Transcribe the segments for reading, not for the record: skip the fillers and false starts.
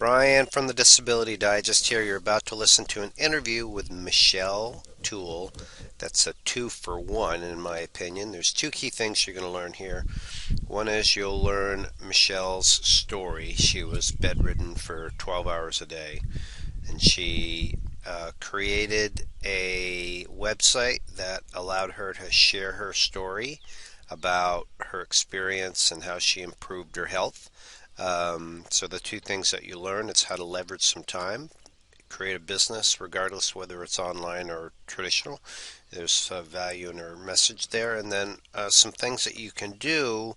Brian from the Disability Digest here. You're about to listen to an interview with Michelle Toole. That's a 2-for-1 in my opinion. There's two key things you're going to learn here. One is you'll learn Michelle's story. She was bedridden for 12 hours a day, and she created a website that allowed her to share her story about her experience and how she improved her health. So the two things that you learn is how to leverage some time, create a business regardless whether it's online or traditional. There's value in her message there, and then some things that you can do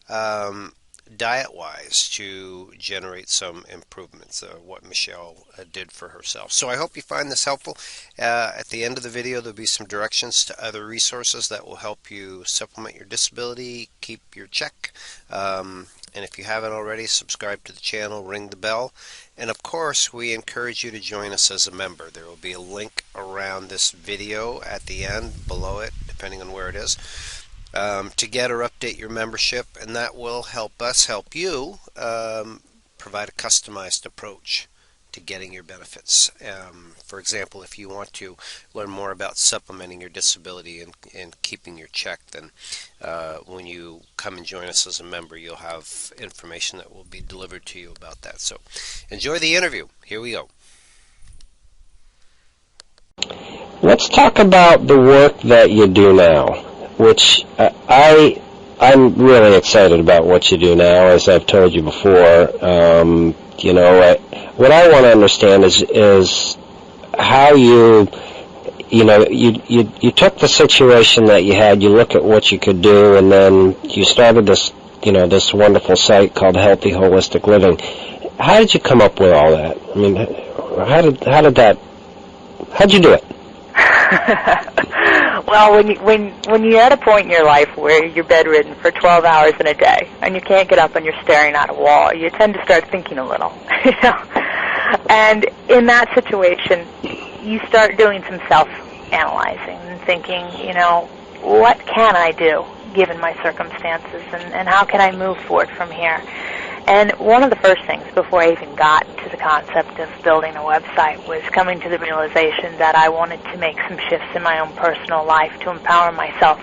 diet-wise to generate some improvements, what Michelle did for herself. So I hope you find this helpful. At the end of the video, there'll be some directions to other resources that will help you supplement your disability, keep your check. And if you haven't already, subscribe to the channel, ring the bell. And of course, we encourage you to join us as a member. There will be a link around this video at the end, below it, depending on where it is, to get or update your membership. And that will help us help you provide a customized approach to getting your benefits. For example, if you want to learn more about supplementing your disability and keeping your check, then when you come and join us as a member, you'll have information that will be delivered to you about that. So enjoy the interview. Here we go. Let's talk about the work that you do now, which I'm really excited about what you do now, as I've told you before. What I want to understand is how you took the situation that you had, you look at what you could do, and then you started this wonderful site called Healthy Holistic Living. How did you come up with all that? I mean, how'd you do it? Well, when you're at a point in your life where you're bedridden for 12 hours in a day and you can't get up and you're staring at a wall, you tend to start thinking a little, And in that situation, you start doing some self-analyzing and thinking, what can I do given my circumstances, and how can I move forward from here? And one of the first things before I even got to the concept of building a website was coming to the realization that I wanted to make some shifts in my own personal life to empower myself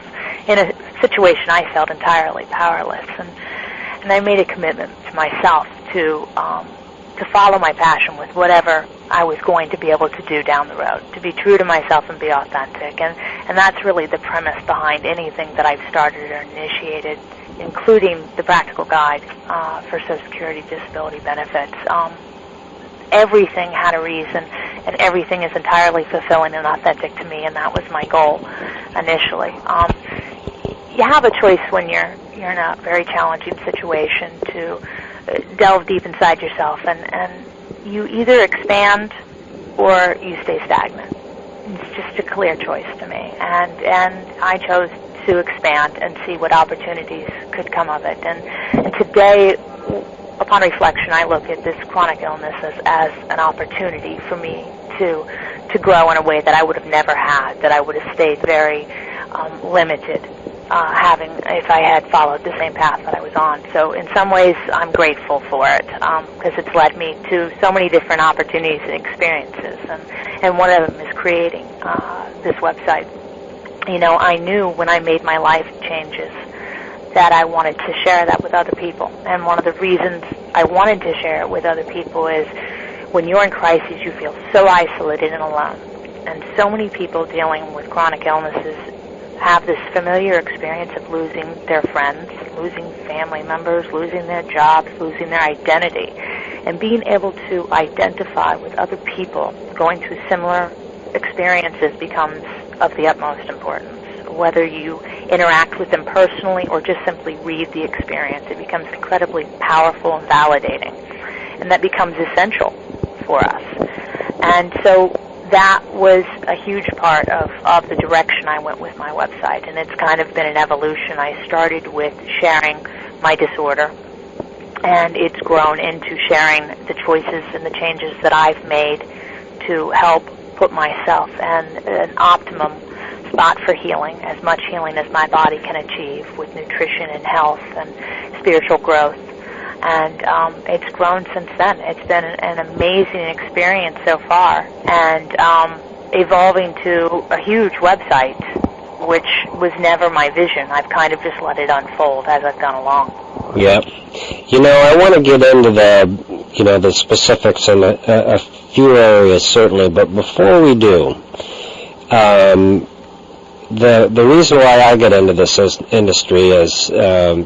in a situation I felt entirely powerless. And I made a commitment to myself to follow my passion with whatever I was going to be able to do down the road, to be true to myself and be authentic. And that's really the premise behind anything that I've started or initiated, including the practical guide for Social Security disability benefits. Everything had a reason, and everything is entirely fulfilling and authentic to me, and that was my goal initially. You have a choice when you're in a very challenging situation to delve deep inside yourself, and you either expand or you stay stagnant. It's just a clear choice to me, and I chose to expand and see what opportunities could come of it. And today, upon reflection, I look at this chronic illness as an opportunity for me to grow in a way that I would have never had, that I would have stayed very limited if I had followed the same path that I was on. So in some ways, I'm grateful for it because it's led me to so many different opportunities and experiences, and one of them is creating this website. I knew when I made my life changes that I wanted to share that with other people. And one of the reasons I wanted to share it with other people is when you're in crisis, you feel so isolated and alone. And so many people dealing with chronic illnesses have this familiar experience of losing their friends, losing family members, losing their jobs, losing their identity. And being able to identify with other people going through similar experiences becomes of the utmost importance. Whether you interact with them personally or just simply read the experience, it becomes incredibly powerful and validating. And that becomes essential for us. And so that was a huge part of the direction I went with my website. And it's kind of been an evolution. I started with sharing my disorder, and it's grown into sharing the choices and the changes that I've made to help put myself in an optimum spot for healing, as much healing as my body can achieve with nutrition and health and spiritual growth. And it's grown since then. It's been an amazing experience so far, and evolving to a huge website, which was never my vision. I've kind of just let it unfold as I've gone along. Yep. You know, I want to get into the specifics in a few areas, certainly, but before we do, the reason why I got into this industry is, as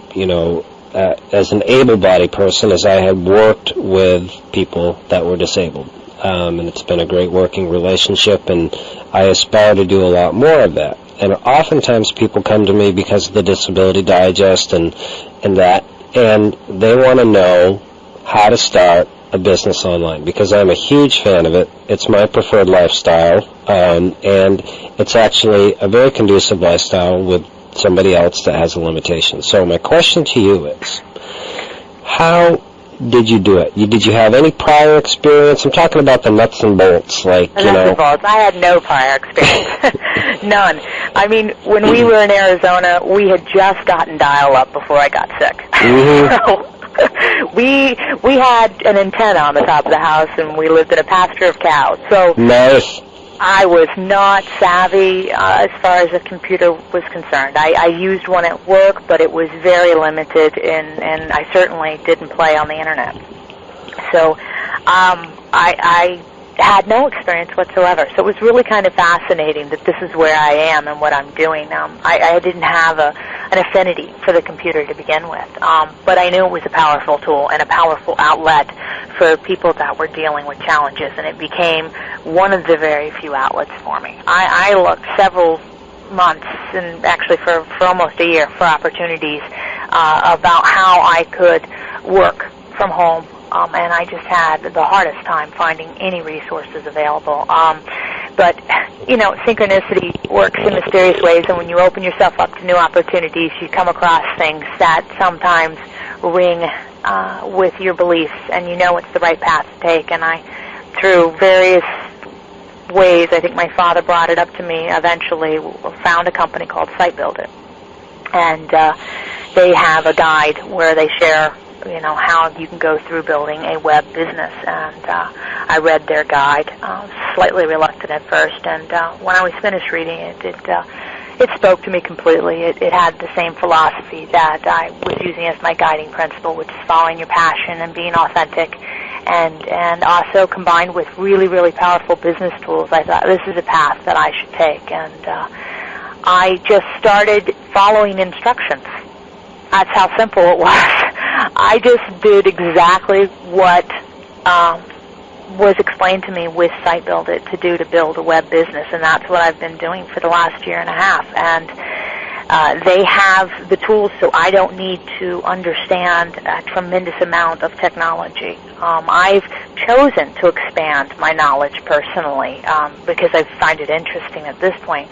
an able-bodied person, is I had worked with people that were disabled. And it's been a great working relationship, and I aspire to do a lot more of that. And oftentimes people come to me because of the Disability Digest and that, and they want to know how to start a business online, because I'm a huge fan of it. It's my preferred lifestyle, and it's actually a very conducive lifestyle with somebody else that has a limitation. So my question to you is, how did you do it? Did you have any prior experience? I'm talking about the nuts and bolts, like, Nuts and bolts. I had no prior experience. None. I mean, when we were in Arizona, we had just gotten dial-up before I got sick. So we had an antenna on the top of the house, and we lived in a pasture of cows. So nice. I was not savvy as far as the computer was concerned. I used one at work, but it was very limited, and I certainly didn't play on the Internet. So I had no experience whatsoever. So it was really kind of fascinating that this is where I am and what I'm doing. I didn't have an affinity for the computer to begin with, but I knew it was a powerful tool and a powerful outlet for people that were dealing with challenges, and it became one of the very few outlets for me. I looked several months, and actually for almost a year, for opportunities about how I could work from home, and I just had the hardest time finding any resources available. But, synchronicity works in mysterious ways, and when you open yourself up to new opportunities, you come across things that sometimes ring with your beliefs, and you know it's the right path to take. And I, through various ways, I think my father brought it up to me, eventually found a company called Site Build It. And they have a guide where they share how you can go through building a web business, and I read their guide, slightly reluctant at first, and when I was finished reading it, it spoke to me completely. It had the same philosophy that I was using as my guiding principle, which is following your passion and being authentic, and also combined with really, really powerful business tools. I thought this is a path that I should take, and I just started following instructions. That's how simple it was. I just did exactly what was explained to me with Site Build It to build a web business, and that's what I've been doing for the last year and a half. And they have the tools, so I don't need to understand a tremendous amount of technology. I've chosen to expand my knowledge personally because I find it interesting at this point.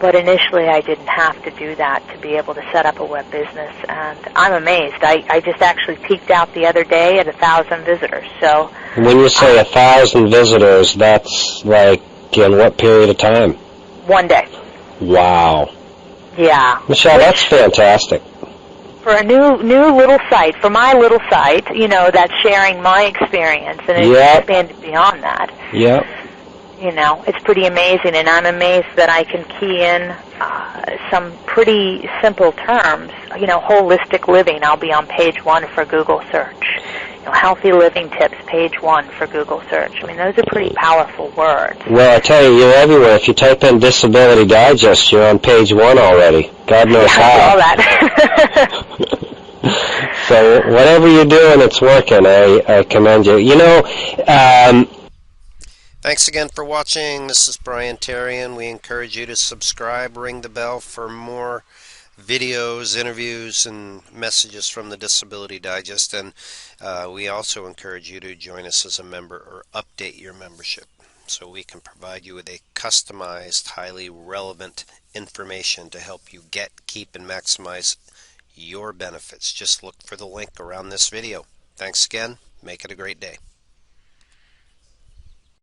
But initially I didn't have to do that to be able to set up a web business, and I'm amazed. I just actually peaked out the other day at 1,000 visitors. So when you say 1,000 visitors, that's like in what period of time? One day. Wow. Yeah. Michelle, that's fantastic. For a new little site, for my little site, that's sharing my experience, and it's expanded beyond that. Yep. It's pretty amazing, and I'm amazed that I can key in some pretty simple terms. Holistic living, I'll be on page 1 for Google search. Healthy living tips, page 1 for Google search. I mean, those are pretty powerful words. Well, I tell you, you're everywhere. If you type in Disability Digest, you're on page 1 already. God knows how. I saw that. So whatever you're doing, it's working. I commend you. Thanks again for watching. This is Brian Terrian. We encourage you to subscribe, ring the bell for more videos, interviews, and messages from the Disability Digest. And we also encourage you to join us as a member or update your membership so we can provide you with a customized, highly relevant information to help you get, keep, and maximize your benefits. Just look for the link around this video. Thanks again. Make it a great day.